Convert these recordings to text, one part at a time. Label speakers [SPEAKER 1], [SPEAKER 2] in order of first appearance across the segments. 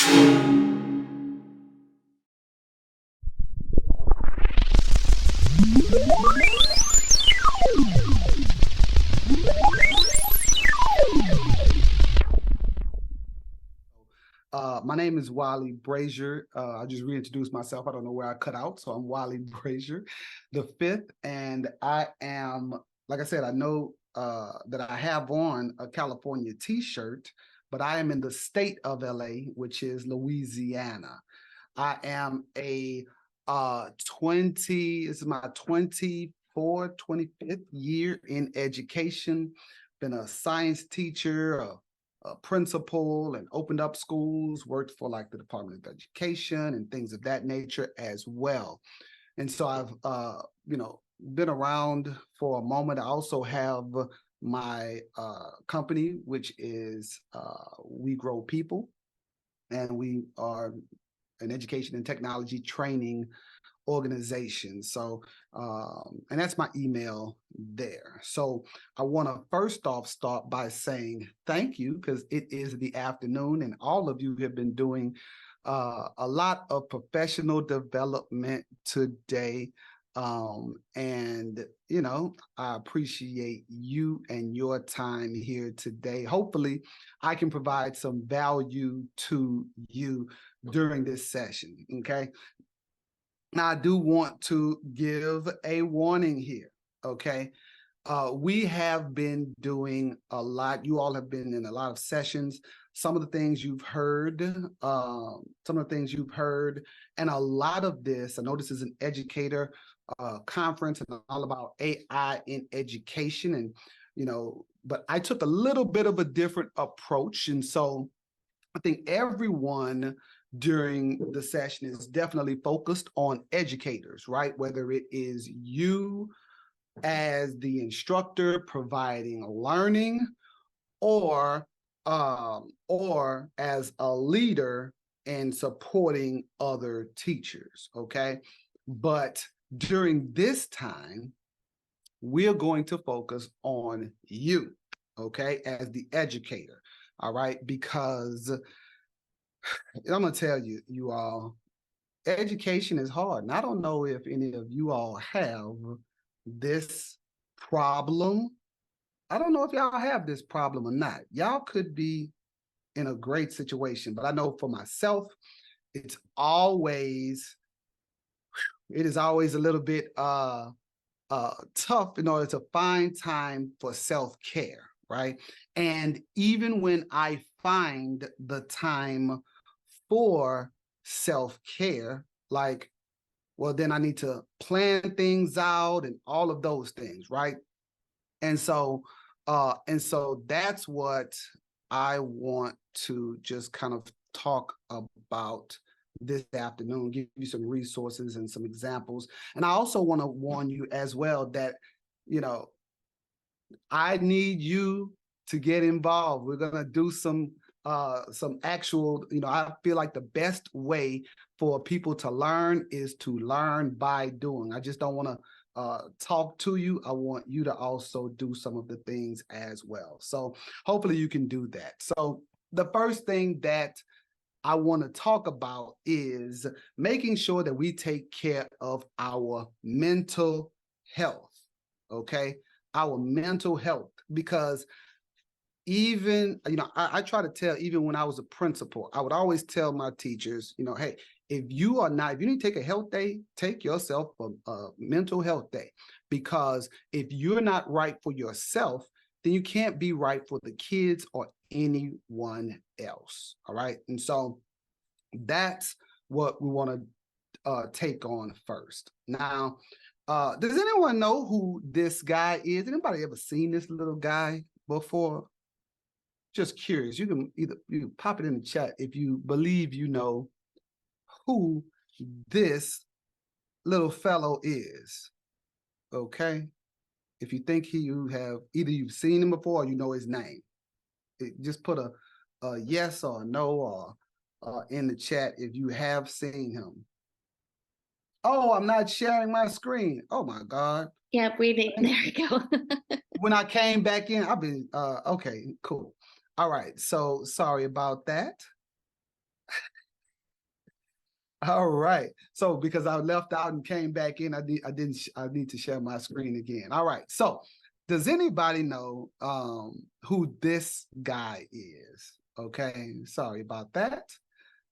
[SPEAKER 1] My name is Wiley Brazier. I just reintroduced myself. I don't know where I cut out, so I'm Wiley Brazier, the fifth, and I am, like I said, I know that I have on a California t-shirt, but I am in the state of LA, which is Louisiana. I am a 20, this is my 25th year in education. Been a science teacher, a principal, and opened up schools, worked for like the Department of Education and things of that nature as well. And so I've, been around for a moment. I also have my company, which is We Grow People, and we are an education and technology training organization. So, and that's my email there. So I want to first off start by saying thank you, because it is the afternoon and all of you have been doing a lot of professional development today. And, I appreciate you and your time here today. Hopefully I can provide some value to you during this session. Okay. Now, I do want to give a warning here, okay? We have been doing a lot. You all have been in a lot of sessions. Some of the things you've heard, and a lot of this, I know this is an educator conference and all about AI in education, and but I took a little bit of a different approach, and so I think everyone during the session is definitely focused on educators, right? Whether it is you as the instructor providing learning, or as a leader and supporting other teachers, okay? But during this time, we're going to focus on you, okay, as the educator, all right? Because I'm gonna tell you, you all, education is hard. And I don't know if any of you all have this problem. I don't know if y'all have this problem or not. Y'all could be in a great situation, but I know for myself, it is always a little bit tough in order to find time for self-care, right? And even when I find the time for self-care, like, well, then I need to plan things out and all of those things, right? And so that's what I want to just kind of talk about this afternoon, give you some resources and some examples. And I also want to warn you as well that, I need you to get involved. We're going to do some actual, I feel like the best way for people to learn is to learn by doing. I just don't want to talk to you. I want you to also do some of the things as well. So hopefully you can do that. So the first thing that I want to talk about is making sure that we take care of our mental health, okay? Our mental health, because even, I try to tell, even when I was a principal, I would always tell my teachers, hey, if you need to take a health day, take yourself a mental health day, because if you're not right for yourself, then you can't be right for the kids or anyone else. All right. And so that's what we want to take on first. Now, does anyone know who this guy is? Anybody ever seen this little guy before? Just curious. You can pop it in the chat if you believe you know who this little fellow is. Okay. If you think you have, either you've seen him before or you know his name. Just put a yes or a no or in the chat if you have seen him. Oh, I'm not sharing my screen. Oh my God.
[SPEAKER 2] Yeah, breathing. There we go.
[SPEAKER 1] When I came back in, I've been okay, cool. All right, so sorry about that. All right. So because I left out and came back in, I need to share my screen again. All right. So does anybody know who this guy is? Okay. Sorry about that.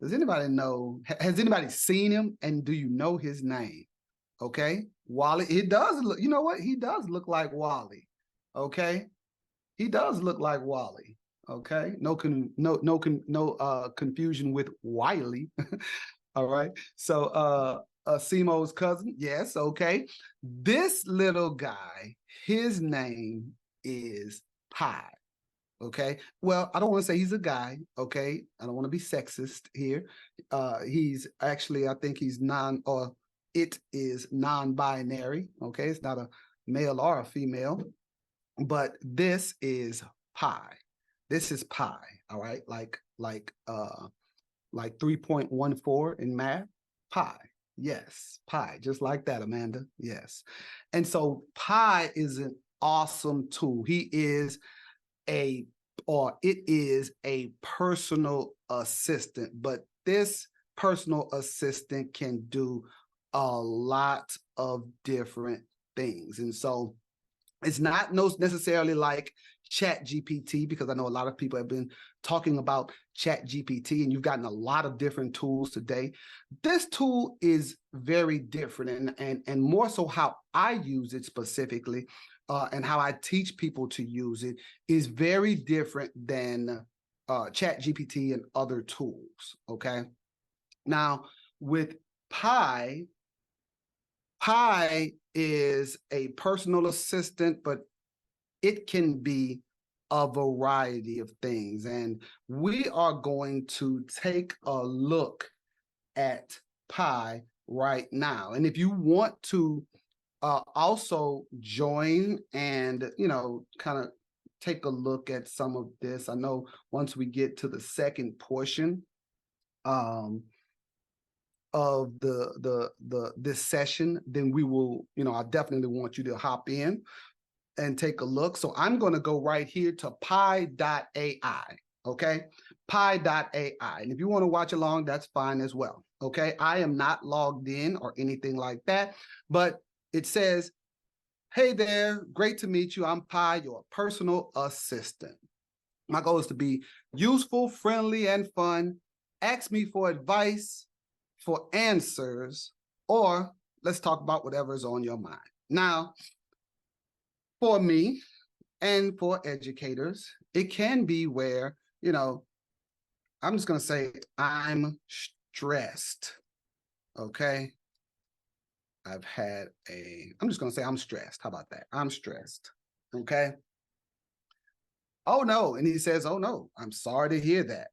[SPEAKER 1] Does anybody know? Has anybody seen him, and do you know his name? Okay. Wally. It does look, you know what? He does look like Wally. Okay. He does look like Wally. Okay. No confusion with Wiley. All right. So Simo's cousin. Yes, okay. This little guy, his name is Pi. Okay. Well, I don't want to say he's a guy. Okay. I don't want to be sexist here. He's actually, I think he's it is non-binary. Okay. It's not a male or a female, but this is Pi. This is Pi. All right. Like 3.14 in math, pi. Yes, pi, just like that, Amanda. Yes. And so pi is an awesome tool. It is a personal assistant, but this personal assistant can do a lot of different things. And so it's not necessarily like Chat GPT, because I know a lot of people have been talking about Chat GPT, and you've gotten a lot of different tools today. This tool is very different, and more so how I use it specifically, and how I teach people to use it is very different than Chat GPT and other tools. Okay. Now with Pi is a personal assistant, but it can be a variety of things. And we are going to take a look at Pi right now. And if you want to also join and, kind of take a look at some of this, I know once we get to the second portion of this session, then we will, I definitely want you to hop in and take a look. So I'm going to go right here to pi.ai. Okay, pi.ai. And if you want to watch along, that's fine as well. Okay, I am not logged in or anything like that, but it says, hey there, great to meet you. I'm Pi, your personal assistant. My goal is to be useful, friendly, and fun. Ask me for advice, for answers, or let's talk about whatever is on your mind. Now, for me and for educators, it can be where, I'm just going to say I'm stressed. Okay. I'm just going to say I'm stressed. How about that? I'm stressed. Okay. Oh no. And he says, oh no, I'm sorry to hear that.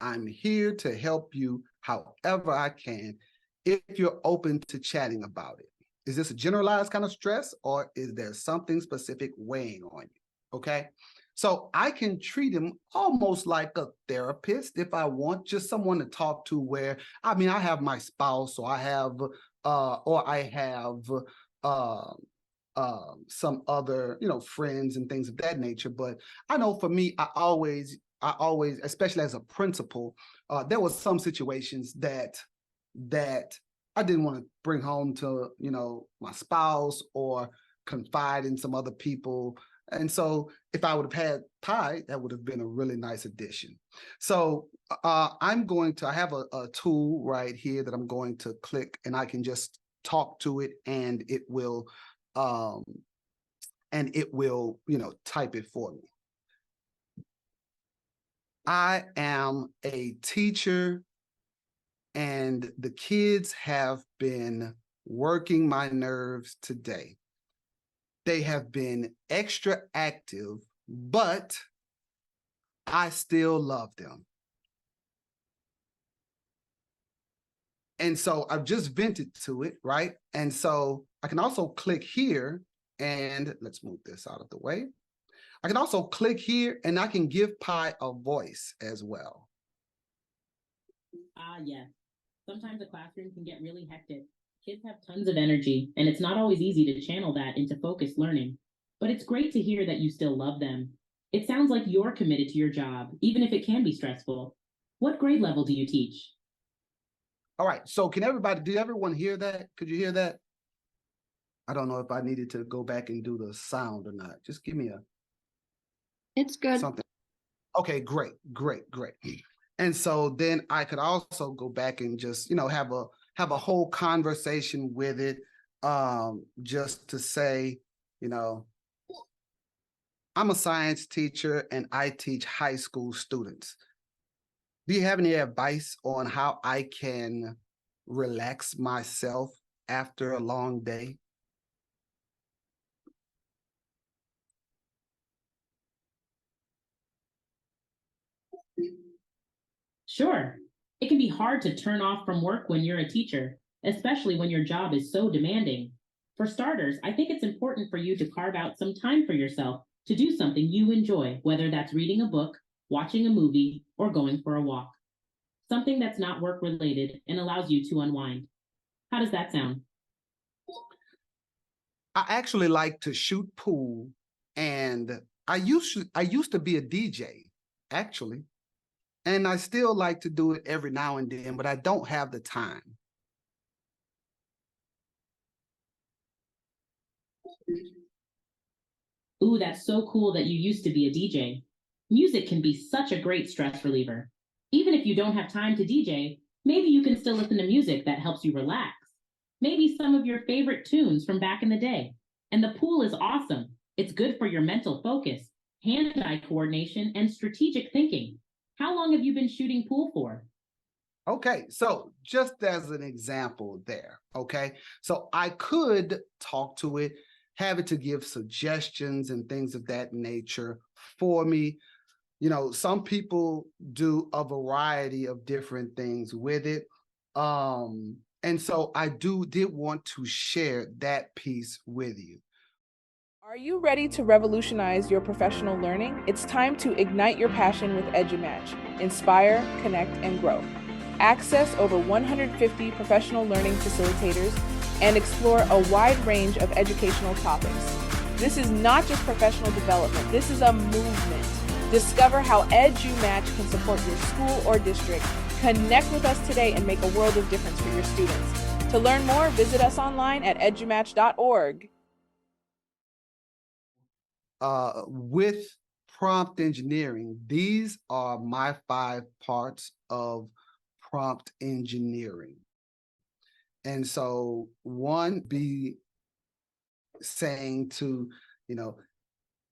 [SPEAKER 1] I'm here to help you however I can if you're open to chatting about it. Is this a generalized kind of stress, or is there something specific weighing on you? Okay. So I can treat him almost like a therapist if I want, just someone to talk to where, I have my spouse, or I have some other, friends and things of that nature. But I know for me, I always, especially as a principal, there was some situations that I didn't want to bring home to, my spouse or confide in some other people. And so if I would have had Pi, that would have been a really nice addition. So I have a tool right here that I'm going to click, and I can just talk to it, and it will type it for me. I am a teacher, and the kids have been working my nerves today. They have been extra active, but I still love them. And so I've just vented to it, right? And so I can also click here, and let's move this out of the way. I can also click here, and I can give Pi a voice as well.
[SPEAKER 3] Yes. Sometimes the classroom can get really hectic. Kids have tons of energy, and it's not always easy to channel that into focused learning. But it's great to hear that you still love them. It sounds like you're committed to your job, even if it can be stressful. What grade level do you teach?
[SPEAKER 1] All right. So did everyone hear that? Could you hear that? I don't know if I needed to go back and do the sound or not. Just give me
[SPEAKER 2] It's good.
[SPEAKER 1] something. Okay, great. And so then I could also go back and just, have a whole conversation with it, just to say, I'm a science teacher and I teach high school students. Do you have any advice on how I can relax myself after a long day?
[SPEAKER 3] Sure, it can be hard to turn off from work when you're a teacher, especially when your job is so demanding. For starters, I think it's important for you to carve out some time for yourself to do something you enjoy, whether that's reading a book, watching a movie, or going for a walk. Something that's not work related and allows you to unwind. How does that sound?
[SPEAKER 1] I actually like to shoot pool, and I used to be a DJ, actually. And I still like to do it every now and then, but I don't have the time.
[SPEAKER 3] Ooh, that's so cool that you used to be a DJ. Music can be such a great stress reliever. Even if you don't have time to DJ, maybe you can still listen to music that helps you relax. Maybe some of your favorite tunes from back in the day. And the pool is awesome. It's good for your mental focus, hand-eye coordination, and strategic thinking. How long have you been shooting pool for?
[SPEAKER 1] Okay, so just as an example there, okay? So I could talk to it, have it to give suggestions and things of that nature for me. Some people do a variety of different things with it. And so I did want to share that piece with you.
[SPEAKER 4] Are you ready to revolutionize your professional learning? It's time to ignite your passion with EduMatch. Inspire, connect, and grow. Access over 150 professional learning facilitators and explore a wide range of educational topics. This is not just professional development, this is a movement. Discover how EduMatch can support your school or district. Connect with us today and make a world of difference for your students. To learn more, visit us online at edumatch.org.
[SPEAKER 1] With prompt engineering, these are my 5 parts of prompt engineering. And so one, be saying to,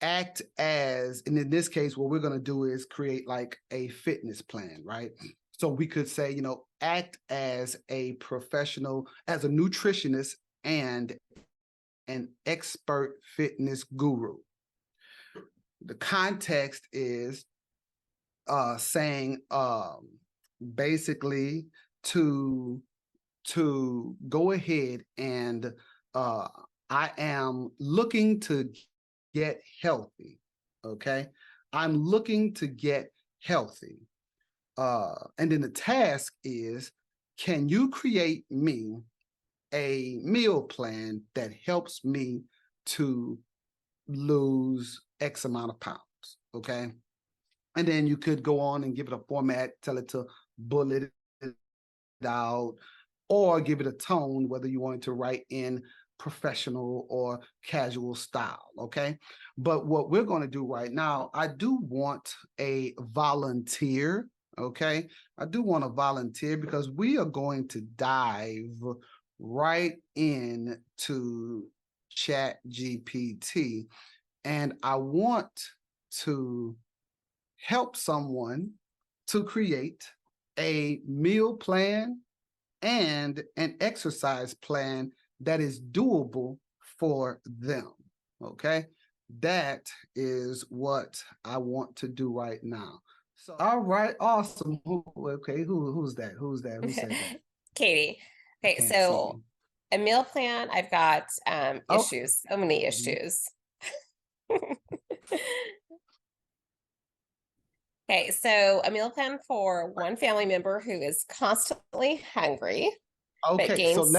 [SPEAKER 1] act as, and in this case, what we're going to do is create like a fitness plan, right? So we could say, act as a professional, as a nutritionist and an expert fitness guru. The context is saying basically to go ahead and I am looking to get healthy. Okay, I'm looking to get healthy. And then the task is, can you create me a meal plan that helps me to lose X amount of pounds? Okay. And then you could go on and give it a format, tell it to bullet it out, or give it a tone, whether you want to write in professional or casual style, okay? But what we're going to do right now, I do want a volunteer, okay? I do want a volunteer because we are going to dive right into Chat GPT, and I want to help someone to create a meal plan and an exercise plan that is doable for them. Okay, that is what I want to do right now. So, all right, awesome. Who's that? Who said that?
[SPEAKER 5] Katie. Okay,
[SPEAKER 1] Can't
[SPEAKER 5] so a meal plan, I've got
[SPEAKER 1] Oh.
[SPEAKER 5] issues, so many issues. Okay, so a meal plan for one family member who is constantly hungry, but
[SPEAKER 1] Okay,
[SPEAKER 5] gains.
[SPEAKER 1] so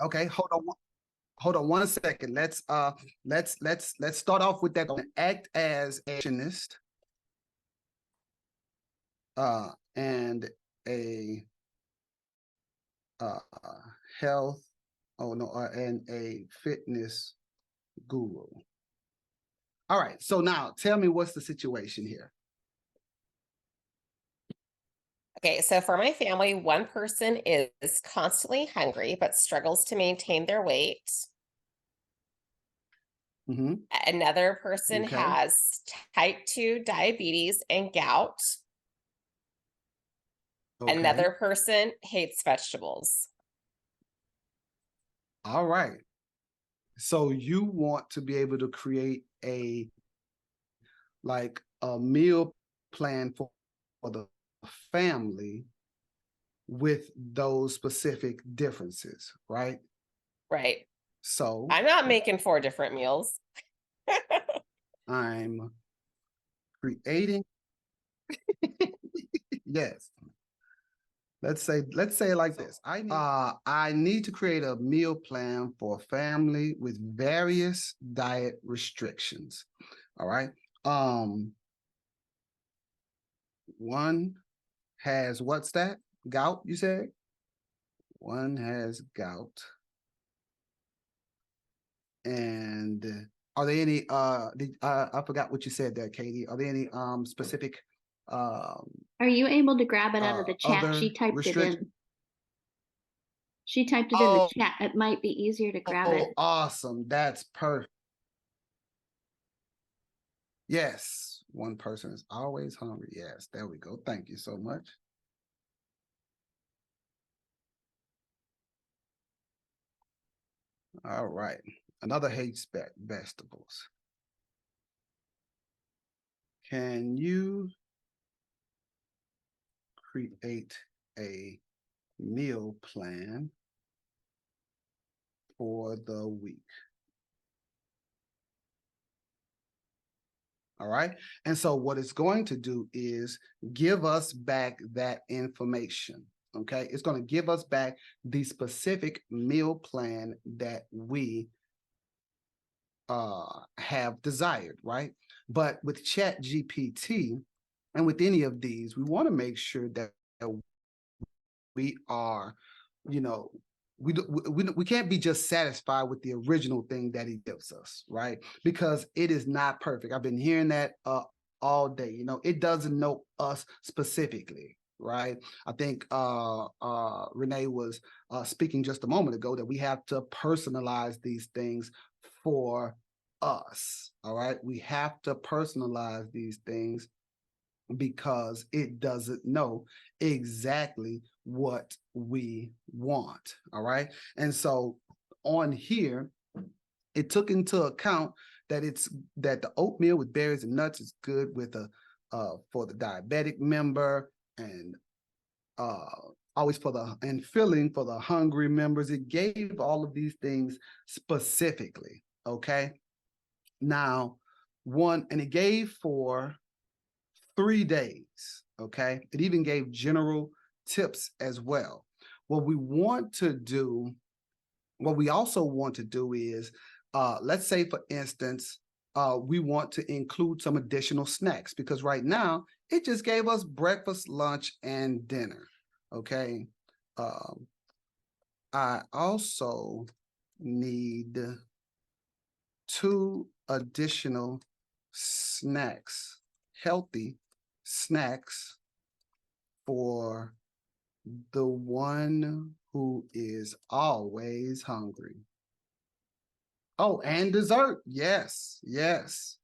[SPEAKER 1] okay, hold on 1 second. Let's start off with that. Act as a nutritionist and a health, and a fitness guru. All right, so now tell me what's the situation here.
[SPEAKER 5] Okay, so for my family, one person is constantly hungry but struggles to maintain their weight.
[SPEAKER 1] Mm-hmm.
[SPEAKER 5] Another person
[SPEAKER 1] Okay.
[SPEAKER 5] has type 2 diabetes and gout.
[SPEAKER 1] Okay.
[SPEAKER 5] Another person hates vegetables.
[SPEAKER 1] All right. So you want to be able to create a meal plan for the family with those specific differences, right?
[SPEAKER 5] Right.
[SPEAKER 1] So
[SPEAKER 5] I'm not making 4 different meals.
[SPEAKER 1] I'm creating, yes. Let's say it like this. I need to create a meal plan for a family with various diet restrictions. All right. One has, what's that? Gout, you said? One has gout. And are there any I forgot what you said there, Katie. Are there any specific
[SPEAKER 2] Are you able to grab it out of the chat? She typed it in. She typed it in the chat. It might be easier to grab it.
[SPEAKER 1] Awesome. That's perfect. Yes, one person is always hungry. Yes, there we go. Thank you so much. All right. Another hates vegetables. Can you create a meal plan for the week? All right. And so what it's going to do is give us back that information. Okay. It's going to give us back the specific meal plan that we have desired, right? But with Chat GPT and with any of these, we want to make sure that we are, we can't be just satisfied with the original thing that he gives us, right? Because it is not perfect. I've been hearing that all day. It doesn't know us specifically, right? I think Renee was speaking just a moment ago that we have to personalize these things for us. All right, we have to personalize these things because it doesn't know exactly what we want. All right. And so on here, it took into account that the oatmeal with berries and nuts is good with for the diabetic member, and always filling for the hungry members. It gave all of these things specifically. Okay. Now, and it gave for 3 days. Okay. It even gave general tips as well. What we also want to do is, let's say, for instance, we want to include some additional snacks, because right now it just gave us breakfast, lunch, and dinner. Okay. I also need 2 additional snacks, healthy snacks, for the one who is always hungry. Oh, and dessert. Yes, yes.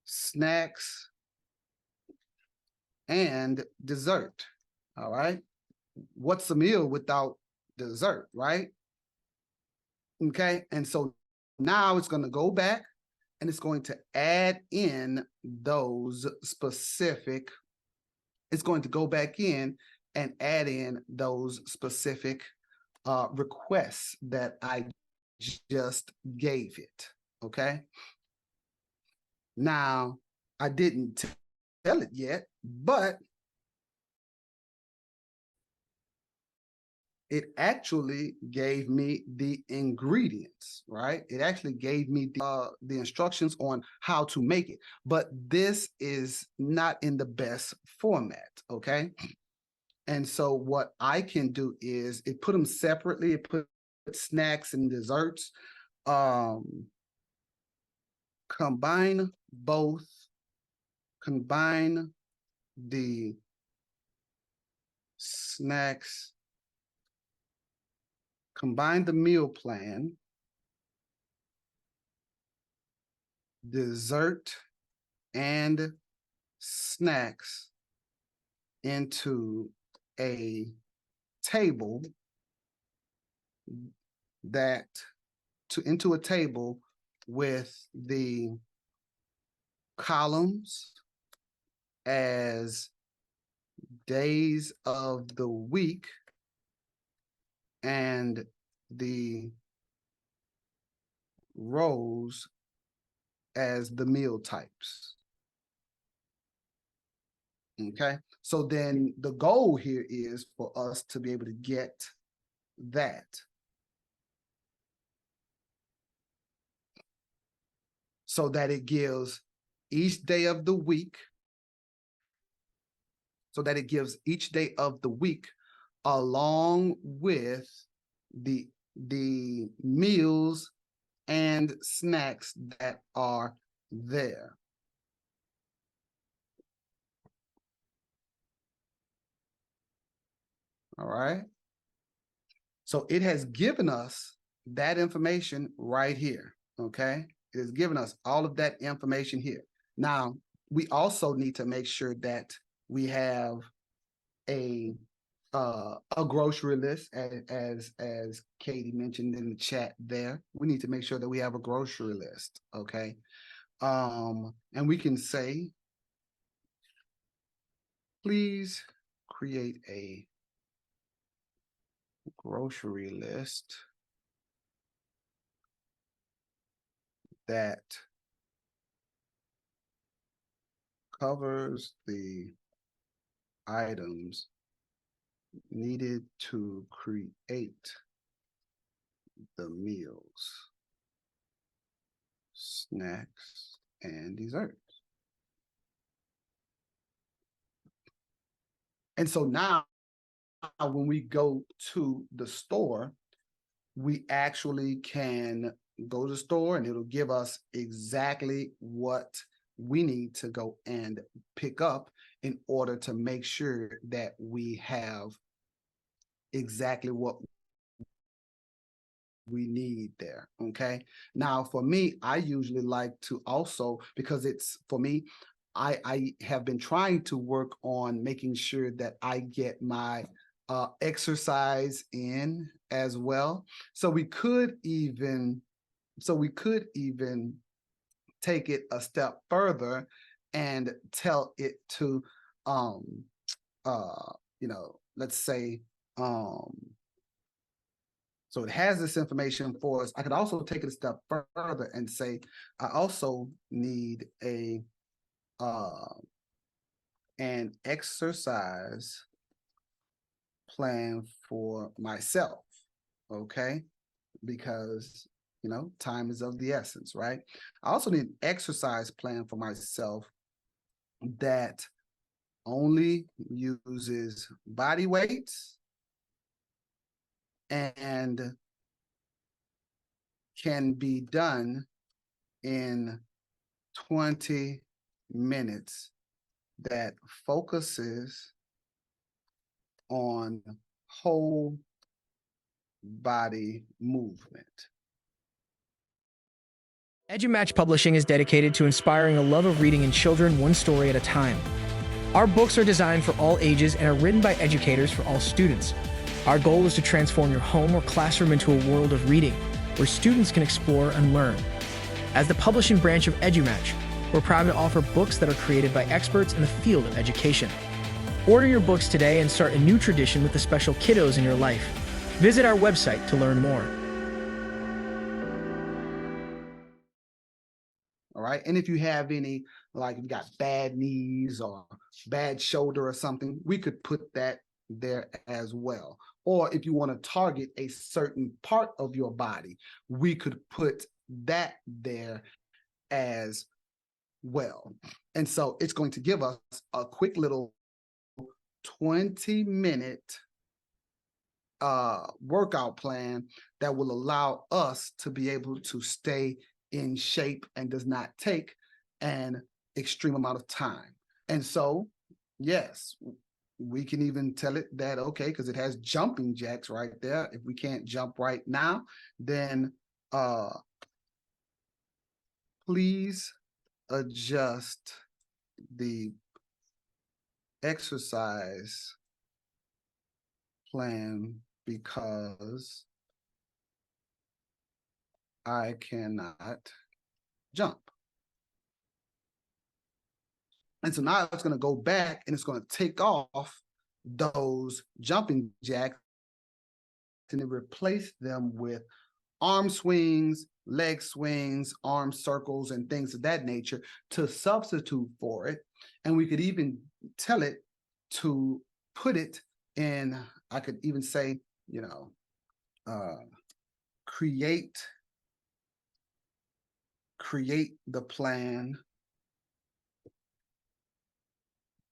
[SPEAKER 1] Snacks and dessert. All right. What's a meal without dessert, right? Okay. And so now it's going to go back and it's going to add in those specific, it's going to go back in and add in those specific requests that I just gave it. Okay. Now, I didn't tell it yet, but it actually gave me the ingredients, right? It actually gave me the instructions on how to make it, but this is not in the best format, okay? And so what I can do is it put them separately, it put snacks and desserts, combine the snacks, combine the meal plan, dessert, and snacks into a table into a table with the columns as days of the week and the rows as the meal types. Okay, so then the goal here is for us to be able to get that. So that it gives each day of the week, along with the meals and snacks that are there. All right. So it has given us that information right here. Okay. It has given us all of that information here. Now, we also need to make sure that we have a grocery list, as Katie mentioned in the chat there. We need to make sure that we have a grocery list, okay? And we can say, please create a grocery list that covers the items needed to create the meals, snacks, and desserts. And so now when we go to the store, we actually can go to the store and it'll give us exactly what we need to go and pick up in order to make sure that we have exactly what we need there. Okay. Now, for me, I usually like to also, because it's for me, I have been trying to work on making sure that I get my exercise in as well. So we could even take it a step further and tell it to let's say so it has this information for us. I could also take it a step further and say I also need an exercise plan for myself, okay? Because, time is of the essence, right? I also need an exercise plan for myself that only uses body weights and can be done in 20 minutes, that focuses on whole body movement.
[SPEAKER 6] EduMatch Publishing is dedicated to inspiring a love of reading in children one story at a time. Our books are designed for all ages and are written by educators for all students. Our goal is to transform your home or classroom into a world of reading, where students can explore and learn. As the publishing branch of EduMatch, we're proud to offer books that are created by experts in the field of education. Order your books today and start a new tradition with the special kiddos in your life. Visit our website to learn more.
[SPEAKER 1] All right. And if you have any, like you got bad knees or bad shoulder or something, we could put that there as well. Or if you want to target a certain part of your body, we could put that there as well. And so it's going to give us a quick little 20-minute workout plan that will allow us to be able to stay in shape and does not take an extreme amount of time. And so, yes, we can even tell it that, okay, because it has jumping jacks right there. If we can't jump right now, then please adjust the exercise plan because I cannot jump. And so now it's going to go back and it's going to take off those jumping jacks and replace them with arm swings, leg swings, arm circles, and things of that nature to substitute for it. And we could even tell it to put it in, I could even say, create the plan.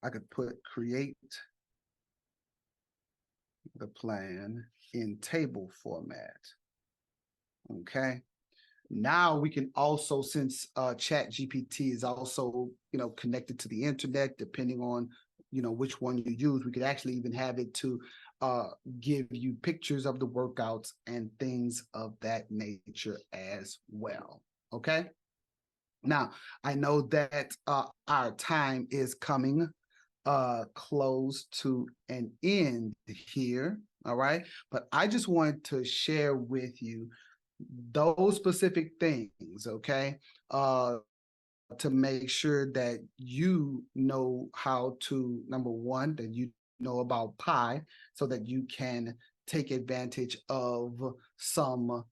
[SPEAKER 1] I could put create the plan in table format. Okay. Now we can also, since ChatGPT is also, connected to the internet, depending on, which one you use, we could actually even have it to give you pictures of the workouts and things of that nature as well. Okay. Now, I know that our time is coming close to an end here. All right. But I just wanted to share with you those specific things, okay, to make sure that you know how to, number one, that you know about pi so that you can take advantage of some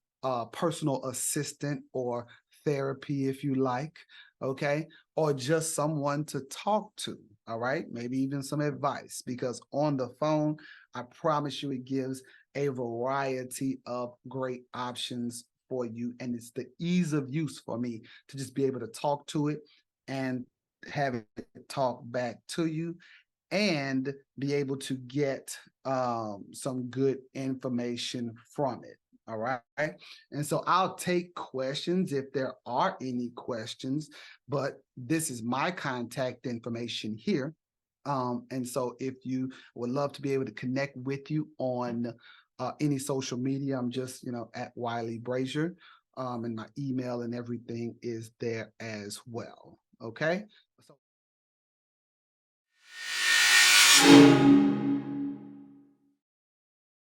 [SPEAKER 1] personal assistant or therapy, if you like, okay, or just someone to talk to, all right, maybe even some advice, because on the phone, I promise you it gives a variety of great options for you, and it's the ease of use for me to just be able to talk to it and have it talk back to you and be able to get some good information from it. All right. And so I'll take questions if there are any questions, but this is my contact information here. And so if you would love to be able to connect with you on any social media, I'm just, at Wiley Brazier, and my email and everything is there as well. Okay. So